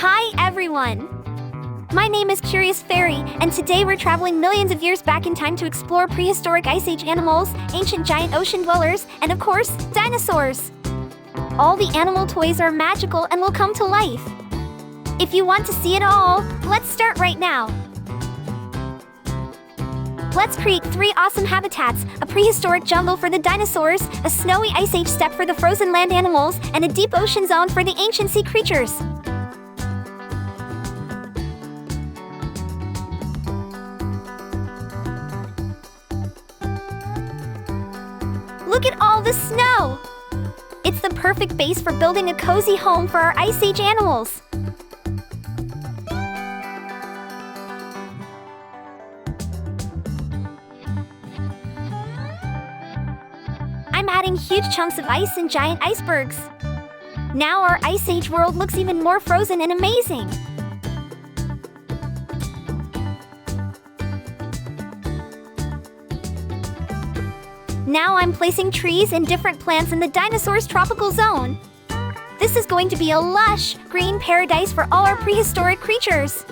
Hi everyone! My name is Curious Fairy, and today we're traveling millions of years back in time to explore prehistoric Ice Age animals, ancient giant ocean dwellers, and of course, dinosaurs. All the animal toys are magical and will come to life. If you want to see it all, let's start right now. Let's create 3 awesome habitats: a prehistoric jungle for the dinosaurs, a snowy Ice Age steppe for the frozen land animals, and a deep ocean zone for the ancient sea creatures. Look at all the snow! It's the perfect base for building a cozy home for our Ice Age animals. I'm adding huge chunks of ice and giant icebergs. Now our Ice Age world looks even more frozen and amazing. Now I'm placing trees and different plants in the dinosaurs' tropical zone. This is going to be a lush, green paradise for all our prehistoric creatures.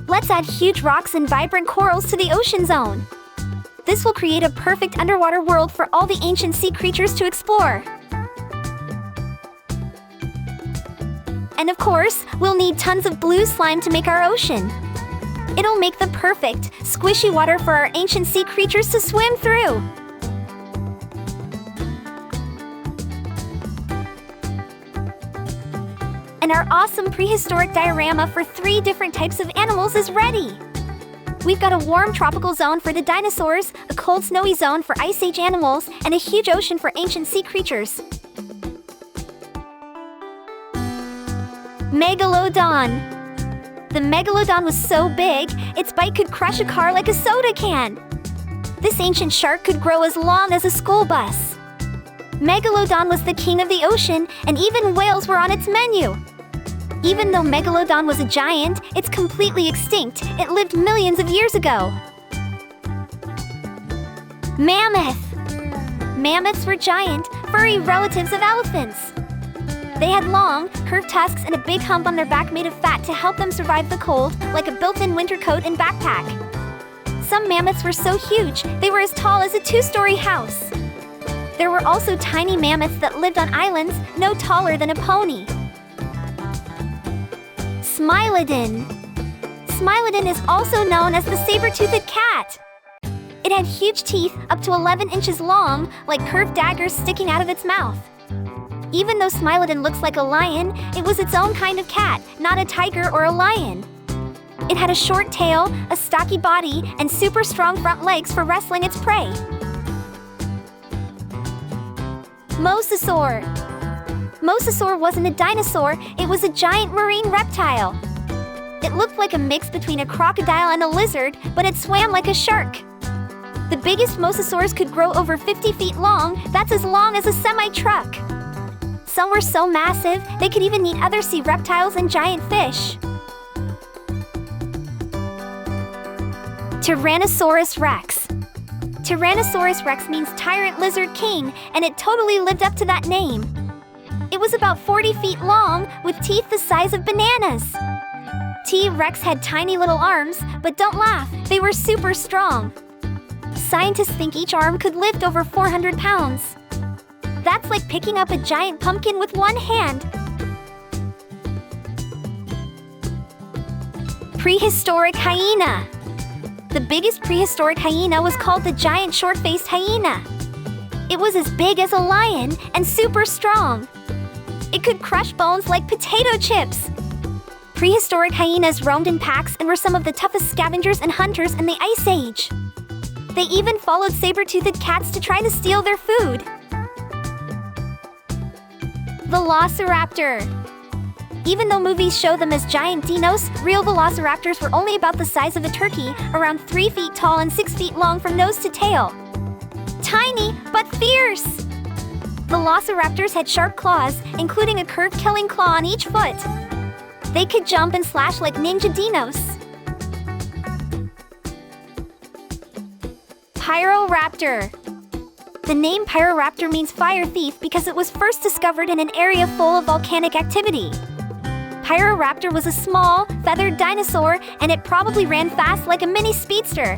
Let's add huge rocks and vibrant corals to the ocean zone. This will create a perfect underwater world for all the ancient sea creatures to explore. And of course, we'll need tons of blue slime to make our ocean. It'll make the perfect, squishy water for our ancient sea creatures to swim through. And our awesome prehistoric diorama for 3 different types of animals is ready. We've got a warm tropical zone for the dinosaurs, a cold snowy zone for Ice Age animals, and a huge ocean for ancient sea creatures. Megalodon. The megalodon was so big, its bite could crush a car like a soda can. This ancient shark could grow as long as a school bus. Megalodon was the king of the ocean, and even whales were on its menu. Even though Megalodon was a giant, it's completely extinct. It lived millions of years ago. Mammoth. Mammoths were giant, furry relatives of elephants. They had long, curved tusks and a big hump on their back made of fat to help them survive the cold, like a built-in winter coat and backpack. Some mammoths were so huge, they were as tall as a 2-story house. There were also tiny mammoths that lived on islands, no taller than a pony. Smilodon. Smilodon is also known as the saber-toothed cat. It had huge teeth up to 11 inches long, like curved daggers sticking out of its mouth. Even though Smilodon looks like a lion, it was its own kind of cat, not a tiger or a lion. It had a short tail, a stocky body, and super strong front legs for wrestling its prey. Mosasaur. Mosasaur wasn't a dinosaur, it was a giant marine reptile. It looked like a mix between a crocodile and a lizard, but it swam like a shark. The biggest mosasaurs could grow over 50 feet long, that's as long as a semi-truck. Some were so massive, they could even eat other sea reptiles and giant fish. Tyrannosaurus rex. Tyrannosaurus rex means tyrant lizard king, and it totally lived up to that name. It was about 40 feet long, with teeth the size of bananas. T-Rex had tiny little arms, but don't laugh, they were super strong. Scientists think each arm could lift over 400 pounds. That's like picking up a giant pumpkin with one hand. Prehistoric hyena. The biggest prehistoric hyena was called the giant short-faced hyena. It was as big as a lion and super strong. It could crush bones like potato chips. Prehistoric hyenas roamed in packs and were some of the toughest scavengers and hunters in the Ice Age. They even followed saber-toothed cats to try to steal their food. Velociraptor. Even though movies show them as giant dinos, real velociraptors were only about the size of a turkey, around 3 feet tall and 6 feet long from nose to tail. Tiny, but fierce! Velociraptors had sharp claws, including a curved killing claw on each foot. They could jump and slash like ninja dinos. Pyroraptor. The name Pyroraptor means fire thief because it was first discovered in an area full of volcanic activity. Pyroraptor was a small, feathered dinosaur, and it probably ran fast like a mini speedster.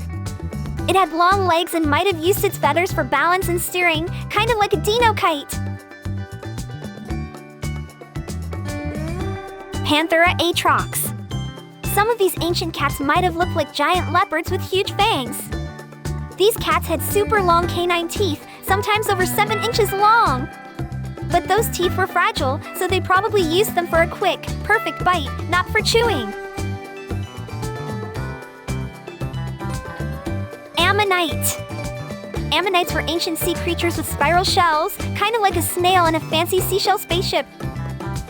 It had long legs and might have used its feathers for balance and steering, kind of like a dino kite. Panthera atrox. Some of these ancient cats might have looked like giant leopards with huge fangs. These cats had super long canine teeth, sometimes over 7 inches long. But those teeth were fragile, so they probably used them for a quick, perfect bite, not for chewing. Ammonite. Ammonites were ancient sea creatures with spiral shells, kind of like a snail in a fancy seashell spaceship.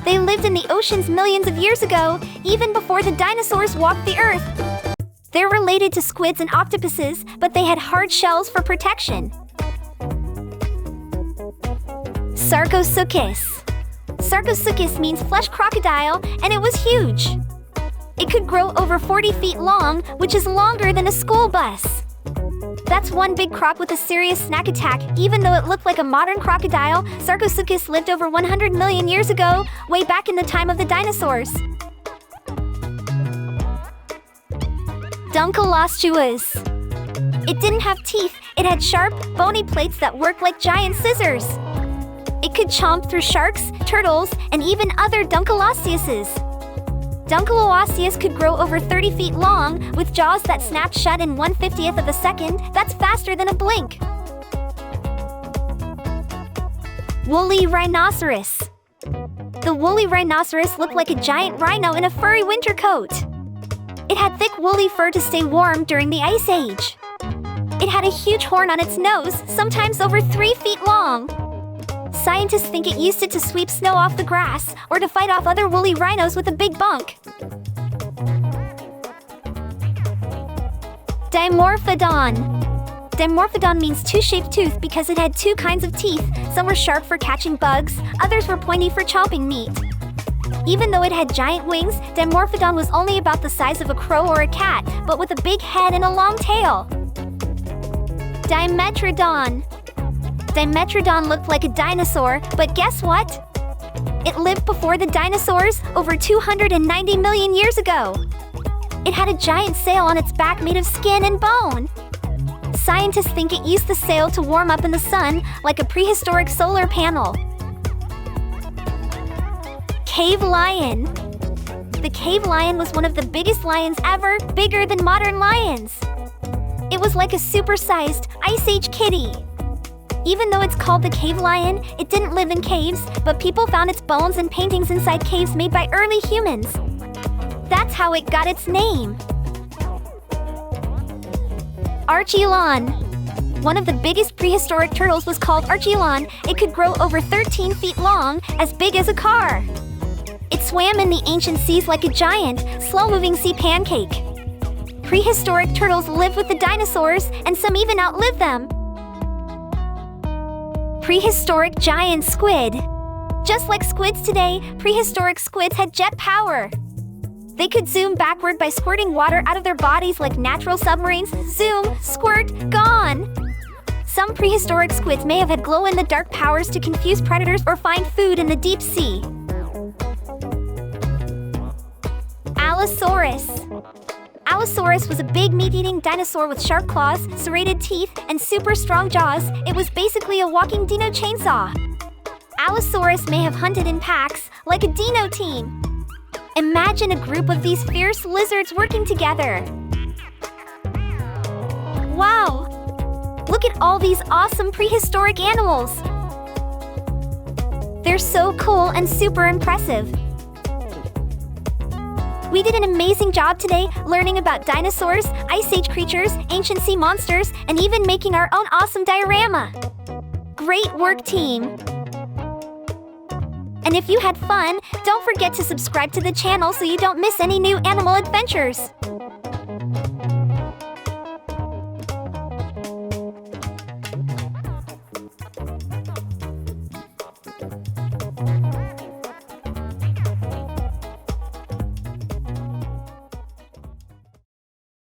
They lived in the oceans millions of years ago, even before the dinosaurs walked the earth. They're related to squids and octopuses, but they had hard shells for protection. Sarcosuchus. Sarcosuchus means flesh crocodile, and it was huge. It could grow over 40 feet long, which is longer than a school bus. That's one big croc with a serious snack attack. Even though it looked like a modern crocodile, Sarcosuchus lived over 100 million years ago, way back in the time of the dinosaurs. Dunkleosteus. It didn't have teeth, it had sharp, bony plates that worked like giant scissors. It could chomp through sharks, turtles, and even other Dunkleosteuses. Dunkleosteus could grow over 30 feet long, with jaws that snapped shut in 1/50th of a second. That's faster than a blink. Woolly rhinoceros. The woolly rhinoceros looked like a giant rhino in a furry winter coat. It had thick woolly fur to stay warm during the Ice Age. It had a huge horn on its nose, sometimes over 3 feet long. Scientists think it used it to sweep snow off the grass, or to fight off other woolly rhinos with a big bunk. Dimorphodon. Dimorphodon means two-shaped tooth because it had 2 kinds of teeth. Some were sharp for catching bugs, others were pointy for chopping meat. Even though it had giant wings, Dimorphodon was only about the size of a crow or a cat, but with a big head and a long tail. Dimetrodon. Dimetrodon looked like a dinosaur, but guess what? It lived before the dinosaurs, over 290 million years ago. It had a giant sail on its back made of skin and bone. Scientists think it used the sail to warm up in the sun, like a prehistoric solar panel. Cave lion. The cave lion was one of the biggest lions ever, bigger than modern lions. It was like a supersized Ice Age kitty. Even though it's called the cave lion, it didn't live in caves, but people found its bones and paintings inside caves made by early humans. That's how it got its name. Archelon. One of the biggest prehistoric turtles was called Archelon. It could grow over 13 feet long, as big as a car. It swam in the ancient seas like a giant, slow-moving sea pancake. Prehistoric turtles lived with the dinosaurs, and some even outlived them. Prehistoric giant squid. Just like squids today, prehistoric squids had jet power. They could zoom backward by squirting water out of their bodies like natural submarines. Zoom, squirt, gone! Some prehistoric squids may have had glow-in-the-dark powers to confuse predators or find food in the deep sea. Allosaurus. Allosaurus was a big meat-eating dinosaur with sharp claws, serrated teeth, and super strong jaws. It was basically a walking dino chainsaw. Allosaurus may have hunted in packs, like a dino team. Imagine a group of these fierce lizards working together. Wow! Look at all these awesome prehistoric animals! They're so cool and super impressive. We did an amazing job today learning about dinosaurs, Ice Age creatures, ancient sea monsters, and even making our own awesome diorama. Great work, team! And if you had fun, don't forget to subscribe to the channel so you don't miss any new animal adventures.